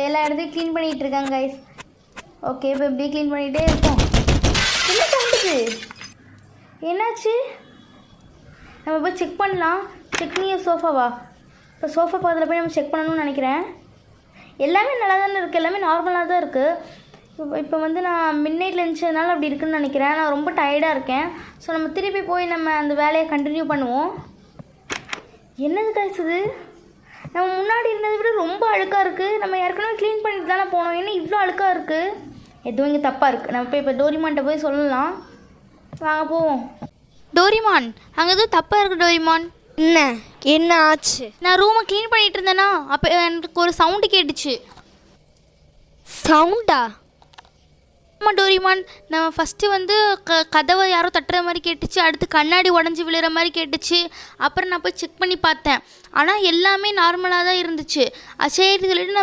எல்லா இடத்தையும் க்ளீன் பண்ணிகிட்டு இருக்காங்க கைஸ். ஓகே, இப்போ இப்படியே க்ளீன் பண்ணிகிட்டே இருக்கோம். என்ன சவுண்டுக்கு என்னாச்சு? நம்ம போய் செக் பண்ணலாம். செக் நீ சோஃபாவா? இப்போ சோஃபா பக்கத்தில் போய் நம்ம செக் பண்ணணும்னு நினைக்கிறேன். எல்லாமே நல்லா தானே இருக்குது, எல்லாமே நார்மலாக தான் இருக்குது. இப்போ வந்து நான் மிட் நைட்டில் இருந்துச்சதுனால அப்படி இருக்குதுன்னு நினைக்கிறேன். நான் ரொம்ப டயர்டாக இருக்கேன். ஸோ நம்ம திருப்பி போய் நம்ம அந்த வேலையை கண்டினியூ பண்ணுவோம். என்னது கைஸ் இது? நம்ம முன்னாடி இருந்ததை விட ரொம்ப அழுக்காக இருக்குது. நம்ம ஏற்கனவே க்ளீன் பண்ணிட்டு தானே போனோம். என்ன இவ்வளோ அழுக்காக இருக்குது? எதுவும் இங்கே தப்பாக இருக்குது. நம்ம போய் இப்போ டோரிமான்கிட்ட போய் சொல்லலாம். வாங்க போவோம். டோரிமான், அங்கே எதுவும் தப்பாக இருக்குது டோரிமான். என்ன ஆச்சு? நான் ரூமை க்ளீன் பண்ணிகிட்டு இருந்தேன்னா அப்போ எனக்கு ஒரு சவுண்டு கேட்டுச்சு. சவுண்டா? ஆமாம் டோரிமான், நம்ம ஃபஸ்ட்டு வந்து கதவை யாரோ தட்டுற மாதிரி கேட்டுச்சு. அடுத்து கண்ணாடி உடஞ்சி விழுற மாதிரி கேட்டுச்சு. அப்புறம் நான் போய் செக் பண்ணி பார்த்தேன். ஆனால் எல்லாமே நார்மலாக தான் இருந்துச்சு. சரி சொல்லிட்டு